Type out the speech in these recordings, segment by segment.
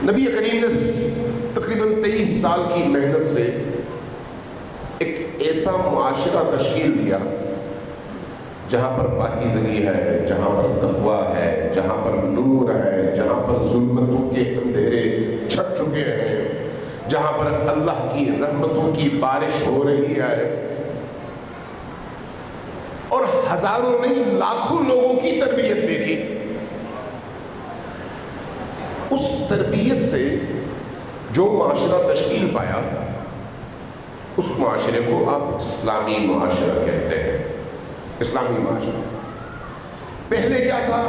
نبی کریم نے تقریباً 23 سال کی محنت سے ایک ایسا معاشرہ تشکیل دیا جہاں پر پاکیزگی ہے، جہاں پر تقویٰ ہے، جہاں پر نور ہے، جہاں پر ظلمتوں کے اندھیرے چھٹ چکے ہیں، جہاں پر اللہ کی رحمتوں کی بارش ہو رہی ہے، اور ہزاروں نہیں لاکھوں لوگوں کی تربیت بھی کی۔ اس تربیت سے جو معاشرہ تشکیل پایا، اس معاشرے کو آپ اسلامی معاشرہ کہتے ہیں۔ اسلامی معاشرہ پہلے کیا تھا؟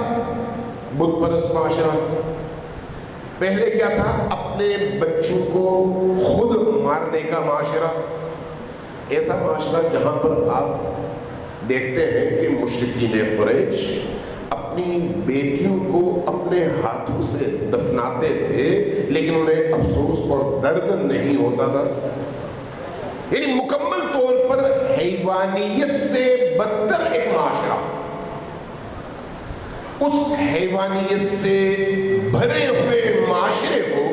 بت پرست معاشرہ۔ پہلے کیا تھا؟ اپنے بچوں کو خود مارنے کا معاشرہ۔ ایسا معاشرہ جہاں پر آپ دیکھتے ہیں کہ مشرکین قریش اپنی بیٹیوں کو اپنے ہاتھوں سے دفناتے تھے، لیکن انہیں افسوس اور درد نہیں ہوتا تھا۔ یعنی مکمل طور پر حیوانیت سے بدتر ایک معاشرہ، اس حیوانیت سے بھرے ہوئے معاشرے کو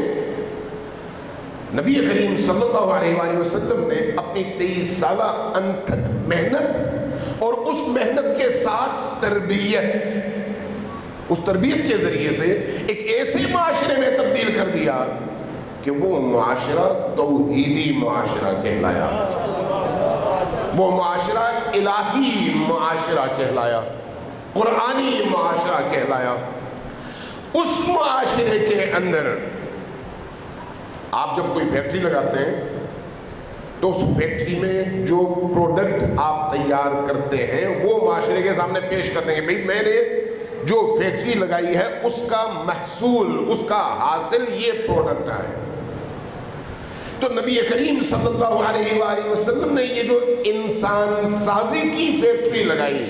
نبی کریم صلی اللہ علیہ وآلہ وسلم نے اپنی 23 سالہ انتھک محنت اور اس محنت کے ساتھ تربیت، اس تربیت کے ذریعے سے ایک ایسے معاشرے میں تبدیل کر دیا کہ وہ معاشرہ توحیدی معاشرہ کہلایا، وہ معاشرہ الہی معاشرہ کہلایا، قرآنی معاشرہ کہلایا۔ اس معاشرے کے اندر آپ جب کوئی فیکٹری لگاتے ہیں تو اس فیکٹری میں جو پروڈکٹ آپ تیار کرتے ہیں وہ معاشرے کے سامنے پیش کرتے ہیں کہ بھئی میں نے جو فیکٹری لگائی ہے اس کا محصول، اس کا حاصل یہ پروڈکٹ ہے۔ تو نبی کریم صلی اللہ علیہ وآلہ وسلم نے یہ جو انسان سازی کی فیکٹری لگائی،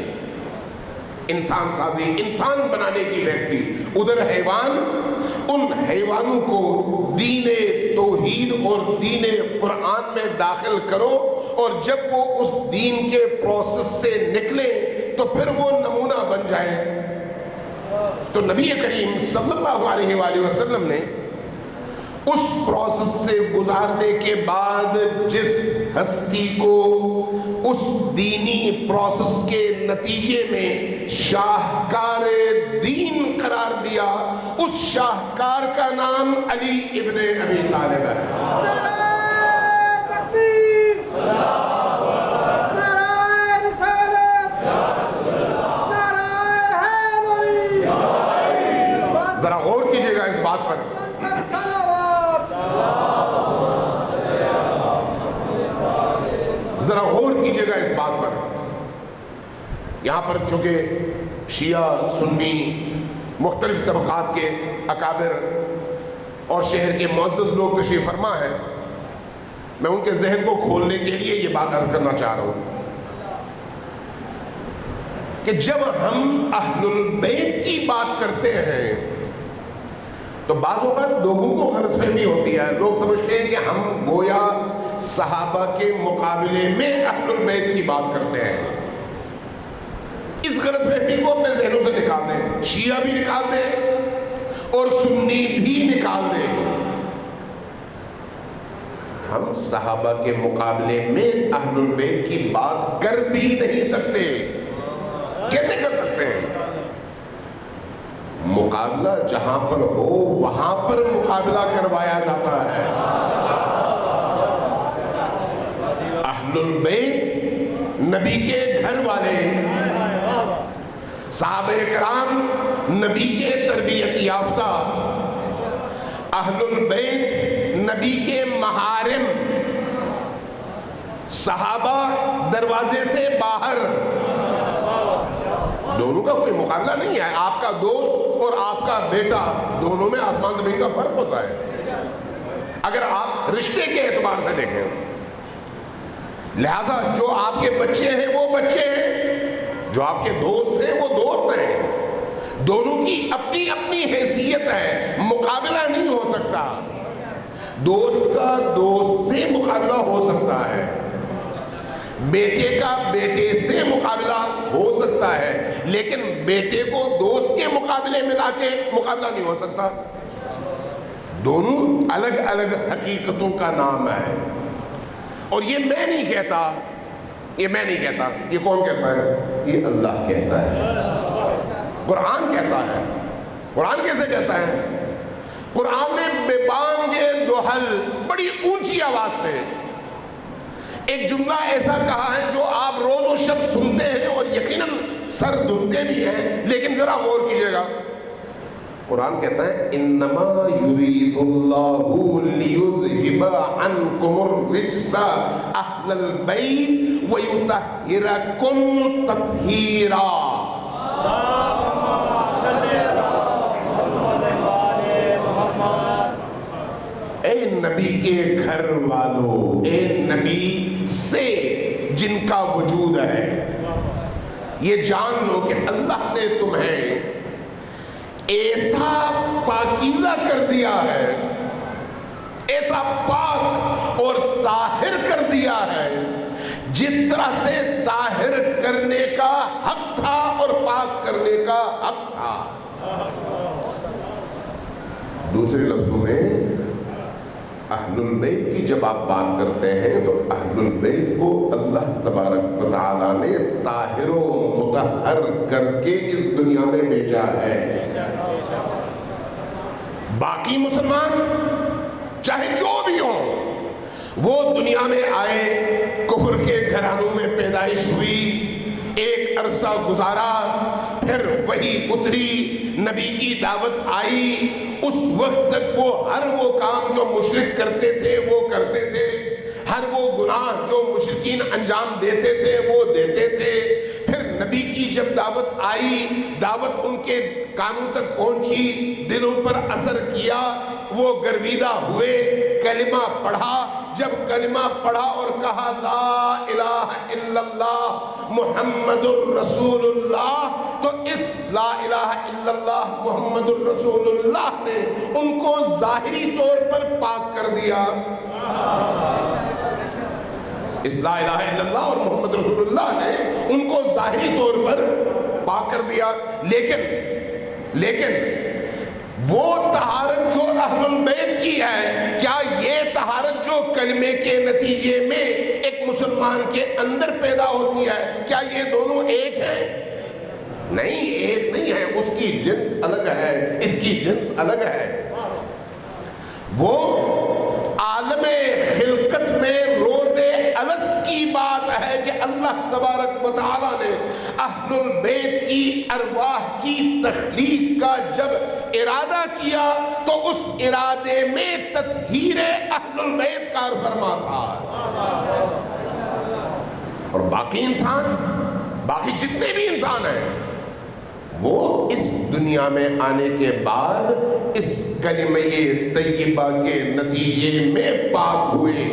انسان سازی، انسان بنانے کی فیکٹری، ادھر حیوان، ان حیوانوں کو دین توحید اور دین قرآن میں داخل کرو، اور جب وہ اس دین کے پروسیس سے نکلے تو پھر وہ نمونہ بن جائے۔ تو نبی کریم صلی اللہ علیہ وآلہ وسلم نے اس پروسیس سے گزارنے کے بعد جس ہستی کو اس دینی پروسیس کے نتیجے میں شاہکار دین قرار دیا، اس شاہکار کا نام علی ابن ابی طالب ہے۔ ذرا غور کیجئے گا اس بات پر، ذرا غور کیجئے گا اس بات پر۔ یہاں پر چونکہ شیعہ سنی مختلف طبقات کے اکابر اور شہر کے معزز لوگ تشریف فرما ہیں، میں ان کے ذہن کو کھولنے کے لیے یہ بات عرض کرنا چاہ رہا ہوں کہ جب ہم اہل البیت کی بات کرتے ہیں تو بعض اوقات لوگوں کو غلط فہمی ہوتی ہے، لوگ سمجھتے ہیں کہ ہم گویا صحابہ کے مقابلے میں اہل البیت کی بات کرتے ہیں۔ اس غلط فہمی کو اپنے ذہنوں سے نکال دیں، شیعہ بھی نکال دیں اور سنی بھی نکال دیں۔ ہم صحابہ کے مقابلے میں اہل البیت کی بات کر بھی نہیں سکتے۔ کیسے کر سکتے ہیں؟ مقابلہ جہاں پر ہو وہاں پر مقابلہ کروایا جاتا ہے۔ اہل البیت نبی کے گھر والے، صحابہ کرام نبی کے تربیت یافتہ، اہل البیت نبی کے محارم، صحابہ دروازے سے باہر، دونوں کا کوئی مقابلہ نہیں ہے۔ آپ کا دوست اور آپ کا بیٹا، دونوں میں آسمان زمین کا فرق ہوتا ہے۔ اگر آپ رشتے کے اعتبار سے دیکھیں، لہذا جو آپ کے بچے ہیں وہ بچے ہیں، جو آپ کے دوست ہیں وہ دوست ہیں، دونوں کی اپنی اپنی حیثیت ہے، مقابلہ نہیں ہو سکتا۔ دوست کا دوست سے مقابلہ ہو سکتا ہے، بیٹے کا بیٹے سے مقابلہ ہو سکتا ہے، لیکن بیٹے کو دوست کے مقابلے میں لا کے مقابلہ نہیں ہو سکتا۔ دونوں الگ الگ حقیقتوں کا نام ہے. اور یہ میں نہیں کہتا، یہ کون کہتا ہے؟ یہ اللہ کہتا ہے، قرآن کہتا ہے. قرآن کیسے کہتا ہے؟ قرآن نے بے بانگ دہل بڑی اونچی آواز سے ایک جملہ ایسا کہا ہے جو آپ روز و شب سنتے ہیں اور یقیناً سر دھنتے بھی ہیں، لیکن ذرا غور کیجئے گا. قرآن کہتا ہے انما یرید اللہ لیذھب عنکم الرجس اہل البیت ویطہرکم تطہیرا. اے نبی کے گھر والو، اے نبی سے جن کا وجود ہے، یہ جان لو کہ اللہ نے تمہیں ایسا پاکیزہ کر دیا ہے، ایسا پاک اور طاہر کر دیا ہے جس طرح سے طاہر کرنے کا حق تھا اور پاک کرنے کا حق تھا. دوسرے لفظوں میں اہل البیت کی جب آپ بات کرتے ہیں تو اہل البیت کو اللہ تبارک و تعالیٰ نے طاہر و مطہر کر کے اس دنیا میں بھیجا ہے. باقی مسلمان چاہے جو بھی ہوں، وہ دنیا میں آئے، کفر کے گھرانوں میں پیدائش ہوئی، ایک عرصہ گزارا، پھر وہی اتری، نبی کی دعوت آئی. اس وقت تک وہ ہر وہ کام جو مشرک کرتے تھے وہ کرتے تھے، ہر وہ گناہ جو مشرکین انجام دیتے تھے وہ دیتے تھے. پھر نبی کی جب دعوت آئی، دعوت ان کے کانوں تک پہنچی، دلوں پر اثر کیا، وہ گرویدہ ہوئے، کلمہ پڑھا. جب کلمہ پڑھا اور کہا لا الہ الا اللہ محمد الرسول اللہ، تو اس لا الہ الا اللہ محمد الرسول اللہ نے ان کو ظاہری طور پر پاک کر دیا. اس لا الہ الا اللہ اور محمد رسول اللہ نے ان کو ظاہری طور پر پاک کر دیا. لیکن وہ طہارت جو اہل البیت کی ہے، کیا یہ طہارت جو کلمے کے نتیجے میں ایک مسلمان کے اندر پیدا ہوتی ہے، کیا یہ دونوں ایک ہیں؟ نہیں، ایک نہیں ہے. اس کی جنس الگ ہے، اس کی جنس الگ ہے. وہ عالم خلقت میں روز الست کی بات ہے کہ اللہ تبارک و تعالیٰ نے اہل البیت کی ارواح کی تخلیق کا جب ارادہ کیا تو اس ارادے میں تطہیر اہل البیت کار فرما تھا. اور باقی انسان، باقی جتنے بھی انسان ہیں، وہ اس دنیا میں آنے کے بعد اس کلمہ طیبہ کے نتیجے میں پاک ہوئے.